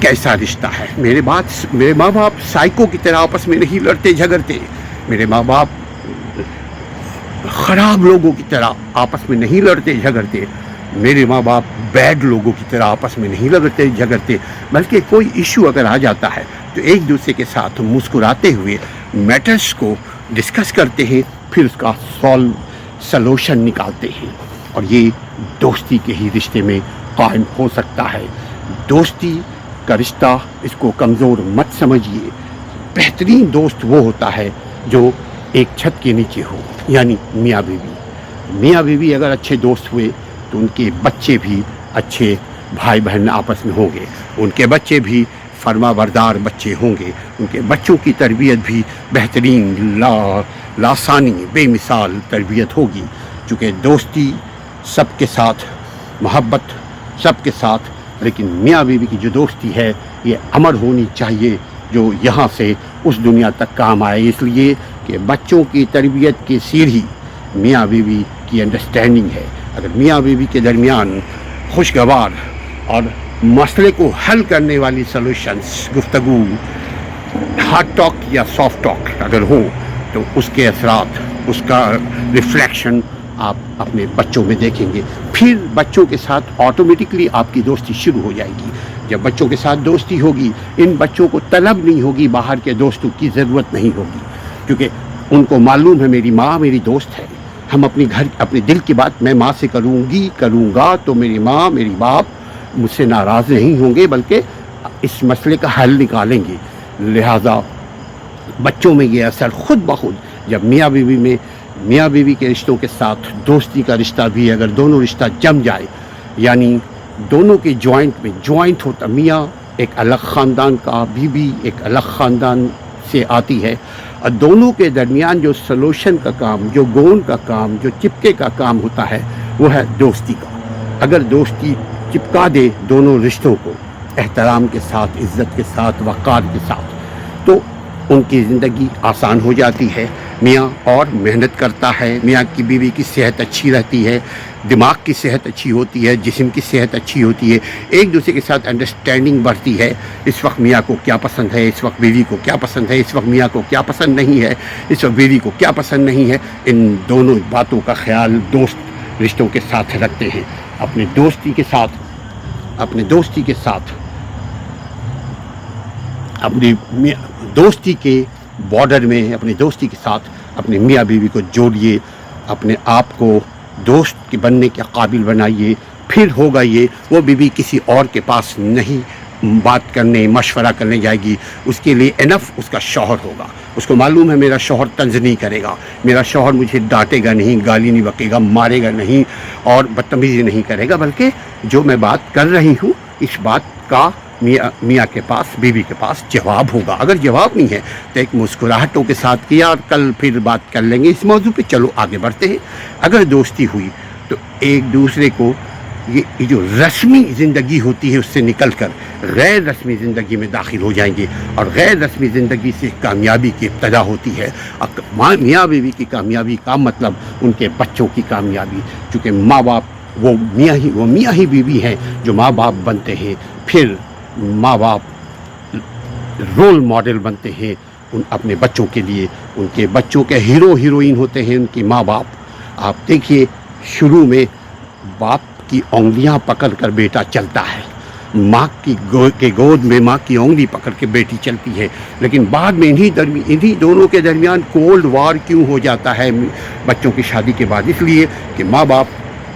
کیسا رشتہ ہے. میرے ماں باپ سائیکو کی طرح آپس میں نہیں لڑتے جھگڑتے. میرے ماں باپ خراب لوگوں کی طرح آپس میں نہیں لڑتے جھگڑتے. میرے ماں باپ بیڈ لوگوں کی طرح آپس میں نہیں لڑتے جھگڑتے، بلکہ کوئی ایشو اگر آ جاتا ہے تو ایک دوسرے کے ساتھ مسکراتے ہوئے میٹرز کو ڈسکس کرتے ہیں، پھر اس کا سلوشن نکالتے ہیں. اور یہ دوستی کے ہی رشتے میں قائم ہو سکتا ہے. دوستی کا رشتہ اس کو کمزور مت سمجھیے. بہترین دوست وہ ہوتا ہے جو ایک چھت کے نیچے ہو، یعنی میاں بیوی. میاں بیوی اگر اچھے دوست ہوئے تو ان کے بچے بھی اچھے بھائی بہن آپس میں ہوں گے، ان کے بچے بھی فرما بردار بچے ہوں گے، ان کے بچوں کی تربیت بھی بہترین لاسانی بے مثال تربیت ہوگی. چونکہ دوستی سب کے ساتھ، محبت سب کے ساتھ، لیکن میاں بیوی کی جو دوستی ہے یہ امر ہونی چاہیے، جو یہاں سے اس دنیا تک کام آئے. اس لیے کہ بچوں کی تربیت کی سیڑھی میاں بیوی کی انڈرسٹینڈنگ ہے. اگر میاں بیوی کے درمیان خوشگوار اور مسئلے کو حل کرنے والی سلوشنز، گفتگو، ہارڈ ٹاک یا سافٹ ٹاک اگر ہو تو اس کے اثرات، اس کا ریفلیکشن آپ اپنے بچوں میں دیکھیں گے. پھر بچوں کے ساتھ آٹومیٹکلی آپ کی دوستی شروع ہو جائے گی. جب بچوں کے ساتھ دوستی ہوگی، ان بچوں کو طلب نہیں ہوگی، باہر کے دوستوں کی ضرورت نہیں ہوگی، کیونکہ ان کو معلوم ہے میری ماں میری دوست ہے. ہم اپنے دل کی بات میں ماں سے کروں گا تو میری ماں میری باپ مجھ سے ناراض نہیں ہوں گے، بلکہ اس مسئلے کا حل نکالیں گے. لہٰذا بچوں میں یہ اثر خود بخود جب میاں بیوی کے رشتوں کے ساتھ دوستی کا رشتہ بھی اگر دونوں رشتہ جم جائے، یعنی دونوں کے جوائنٹ ہوتا، میاں ایک الگ خاندان کا، بیوی ایک الگ خاندان سے آتی ہے، اور دونوں کے درمیان جو سلوشن کا کام، جو گون کا کام، جو چپکے کا کام ہوتا ہے وہ ہے دوستی کا. اگر دوستی چپکا دے دونوں رشتوں کو احترام کے ساتھ، عزت کے ساتھ، وقار کے ساتھ، تو ان کی زندگی آسان ہو جاتی ہے. میاں اور محنت کرتا ہے، میاں کی بیوی کی صحت اچھی رہتی ہے، دماغ کی صحت اچھی ہوتی ہے، جسم کی صحت اچھی ہوتی ہے، ایک دوسرے کے ساتھ انڈرسٹینڈنگ بڑھتی ہے. اس وقت میاں کو کیا پسند ہے، اس وقت بیوی کو کیا پسند ہے، اس وقت میاں کو کیا پسند نہیں ہے، اس وقت بیوی کو کیا پسند نہیں ہے، ان دونوں باتوں کا خیال دوست رشتوں کے ساتھ رکھتے ہیں. اپنے دوستی کے ساتھ اپنی دوستی کے بارڈر میں، اپنی دوستی کے ساتھ اپنے میاں بیوی کو جوڑیے، اپنے آپ کو دوست کے بننے کے قابل بنائیے. پھر ہوگا یہ، وہ بیوی کسی اور کے پاس نہیں بات کرنے، مشورہ کرنے جائے گی. اس کے لیے انف اس کا شوہر ہوگا. اس کو معلوم ہے میرا شوہر طنز نہیں کرے گا، میرا شوہر مجھے ڈانٹے گا نہیں، گالی نہیں بکے گا، مارے گا نہیں اور بدتمیزی نہیں کرے گا، بلکہ جو میں بات کر رہی ہوں اس بات کا میاں کے پاس، بیوی کے پاس جواب ہوگا. اگر جواب نہیں ہے تو ایک مسکراہٹوں کے ساتھ کیا اور کل پھر بات کر لیں گے اس موضوع پہ، چلو آگے بڑھتے ہیں. اگر دوستی ہوئی تو ایک دوسرے کو یہ جو رسمی زندگی ہوتی ہے اس سے نکل کر غیر رسمی زندگی میں داخل ہو جائیں گے، اور غیر رسمی زندگی سے کامیابی کی ابتدا ہوتی ہے. میاں بیوی کی کامیابی کا مطلب ان کے بچوں کی کامیابی، چونکہ ماں باپ وہ میاں ہی بیوی ہیں جو ماں باپ بنتے ہیں. پھر ماں باپ رول ماڈل بنتے ہیں اپنے بچوں کے لیے، ان کے بچوں کے ہیرو ہیروئن ہوتے ہیں ان کی ماں باپ. آپ دیکھیے شروع میں باپ کی انگلیاں پکڑ کر بیٹا چلتا ہے، ماں کی گود میں ماں کی انگلی پکڑ کے بیٹی چلتی ہے، لیکن بعد میں انہی دونوں کے درمیان کولڈ وار کیوں ہو جاتا ہے بچوں کی شادی کے بعد؟ اس لیے کہ ماں باپ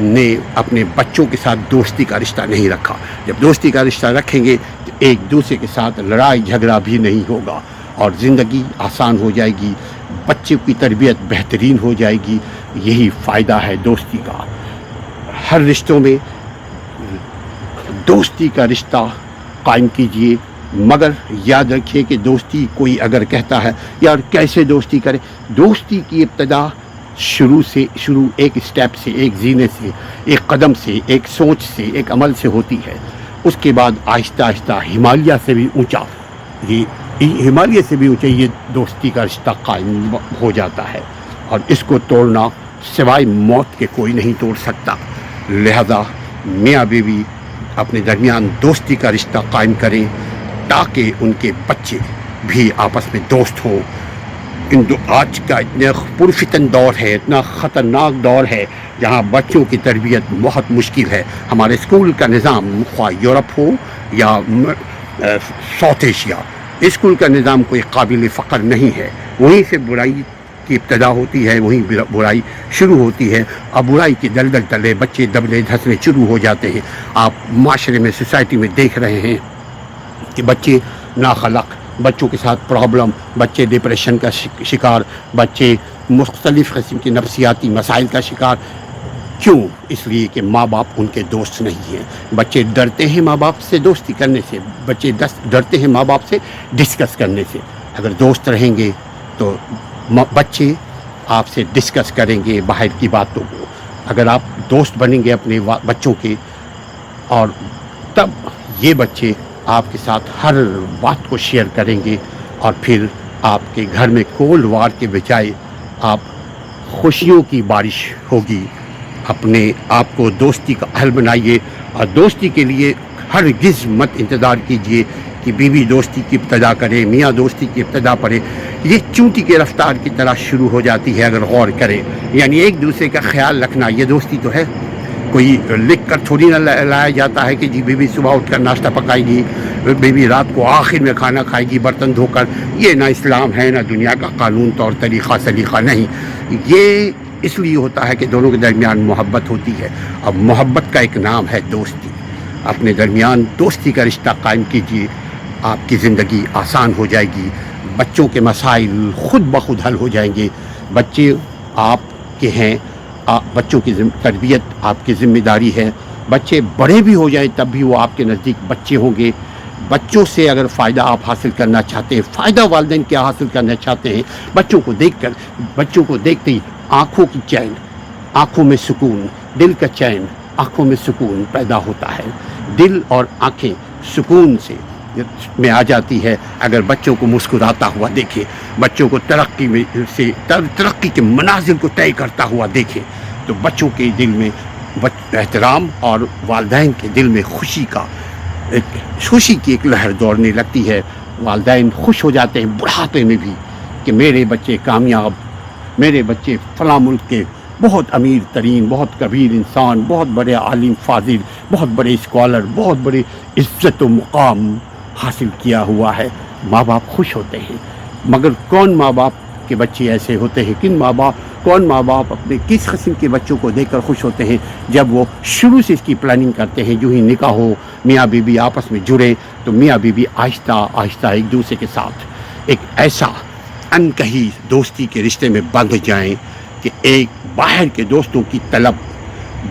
نے اپنے بچوں کے ساتھ دوستی کا رشتہ نہیں رکھا. جب دوستی کا رشتہ رکھیں گے تو ایک دوسرے کے ساتھ لڑائی جھگڑا بھی نہیں ہوگا اور زندگی آسان ہو جائے گی، بچوں کی تربیت بہترین ہو جائے گی. یہی فائدہ ہے دوستی کا. ہر رشتوں میں دوستی کا رشتہ قائم کیجیے، مگر یاد رکھیے کہ دوستی کوئی اگر کہتا ہے یار کیسے دوستی کرے، دوستی کی ابتدا شروع ایک اسٹیپ سے، ایک زینے سے، ایک قدم سے، ایک سوچ سے، ایک عمل سے ہوتی ہے. اس کے بعد آہستہ آہستہ ہمالیہ سے بھی اونچا یہ دوستی کا رشتہ قائم ہو جاتا ہے، اور اس کو توڑنا سوائے موت کے کوئی نہیں توڑ سکتا. لہذا میاں بیوی اپنے درمیان دوستی کا رشتہ قائم کریں. تاکہ ان کے بچے بھی آپس میں دوست ہوں۔ آج کا اتنا پرفتن دور ہے، اتنا خطرناک دور ہے جہاں بچوں کی تربیت بہت مشکل ہے۔ ہمارے اسکول کا نظام خواہ یورپ ہو یا ساؤتھ ایشیا، اسکول کا نظام کوئی قابل فخر نہیں ہے۔ وہیں سے برائی کی ابتدا ہوتی ہے، وہیں برائی شروع ہوتی ہے، اور برائی کے دلدل تلے بچے دبلے دھسنے شروع ہو جاتے ہیں۔ آپ معاشرے میں، سوسائٹی میں دیکھ رہے ہیں کہ بچے ناخلق، بچوں کے ساتھ پرابلم، بچے ڈپریشن کا شکار، بچے مختلف قسم کے نفسیاتی مسائل کا شکار۔ کیوں؟ اس لیے کہ ماں باپ ان کے دوست نہیں ہیں۔ بچے ڈرتے ہیں ماں باپ سے دوستی کرنے سے، بچے ڈرتے ہیں ماں باپ سے ڈسکس کرنے سے۔ اگر دوست رہیں گے تو بچے آپ سے ڈسکس کریں گے باہر کی باتوں کو۔ اگر آپ دوست بنیں گے اپنے بچوں کے، اور تب یہ بچے آپ کے ساتھ ہر بات کو شیئر کریں گے، اور پھر آپ کے گھر میں کولڈ وار کے بجائے آپ خوشیوں کی بارش ہوگی۔ اپنے آپ کو دوستی کا اہل بنائیے، اور دوستی کے لیے ہرگز مت انتظار کیجیے کہ بیوی دوستی کی ابتدا کرے، میاں دوستی کی ابتدا پڑے۔ یہ چونٹی کے رفتار کی طرح شروع ہو جاتی ہے اگر غور کرے۔ یعنی ایک دوسرے کا خیال رکھنا، یہ دوستی تو ہے؟ کوئی لکھ کر تھوڑی نہ لایا جاتا ہے کہ جی بیوی صبح اٹھ کر ناشتہ پکائے گی، بیوی رات کو آخر میں کھانا کھائے گی برتن دھو کر۔ یہ نہ اسلام ہے، نہ دنیا کا قانون طور طریقہ سلیقہ نہیں۔ یہ اس لیے ہوتا ہے کہ دونوں کے درمیان محبت ہوتی ہے، اور محبت کا ایک نام ہے دوستی۔ اپنے درمیان دوستی کا رشتہ قائم کیجیے، آپ کی زندگی آسان ہو جائے گی، بچوں کے مسائل خود بخود حل ہو جائیں گے۔ بچے آپ کے ہیں، بچوں کی تربیت آپ کی ذمہ داری ہے۔ بچے بڑے بھی ہو جائیں تب بھی وہ آپ کے نزدیک بچے ہوں گے۔ بچوں سے اگر فائدہ آپ حاصل کرنا چاہتے ہیں، فائدہ والدین کیا حاصل کرنا چاہتے ہیں، بچوں کو دیکھ کر، بچوں کو دیکھتے ہی آنکھوں کی چین، آنکھوں میں سکون، دل کا چین، آنکھوں میں سکون پیدا ہوتا ہے۔ دل اور آنکھیں سکون میں آ جاتی ہے اگر بچوں کو مسکراتا ہوا دیکھے، بچوں کو ترقی کے منازل کو طے کرتا ہوا دیکھے، تو بچوں کے دل میں احترام اور والدین کے دل میں خوشی کی ایک لہر دوڑنے لگتی ہے۔ والدین خوش ہو جاتے ہیں بڑھاپے میں بھی کہ میرے بچے کامیاب، میرے بچے فلاں ملک کے بہت امیر ترین، بہت کبیر انسان، بہت بڑے عالم فاضل، بہت بڑے اسکالر، بہت بڑے عزت و مقام حاصل کیا ہوا ہے۔ ماں باپ خوش ہوتے ہیں۔ مگر کون ماں باپ کے بچے ایسے ہوتے ہیں؟ کون ماں باپ اپنے کس قسم کے بچوں کو دیکھ کر خوش ہوتے ہیں؟ جب وہ شروع سے اس کی پلاننگ کرتے ہیں، جو ہی نکاح ہو، میاں بیوی آپس میں جڑے، تو میاں بیوی آہستہ آہستہ ایک دوسرے کے ساتھ ایک ایسا انکہی دوستی کے رشتے میں بندھ جائیں کہ ایک باہر کے دوستوں کی طلب،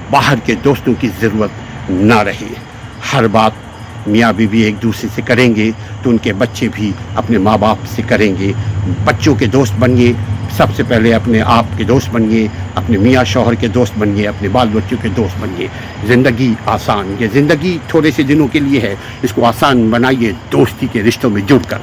باہر کے دوستوں کی ضرورت نہ رہے۔ ہر بات میاں بیوی ایک دوسرے سے کریں گے تو ان کے بچے بھی اپنے ماں باپ سے کریں گے۔ بچوں کے دوست بنیے، سب سے پہلے اپنے آپ کے دوست بنیے، اپنے میاں شوہر کے دوست بنیے، اپنے بال بچوں کے دوست بنیے۔ زندگی آسان، یہ زندگی تھوڑے سے دنوں کے لیے ہے، اس کو آسان بنائیے دوستی کے رشتوں میں جڑ کر۔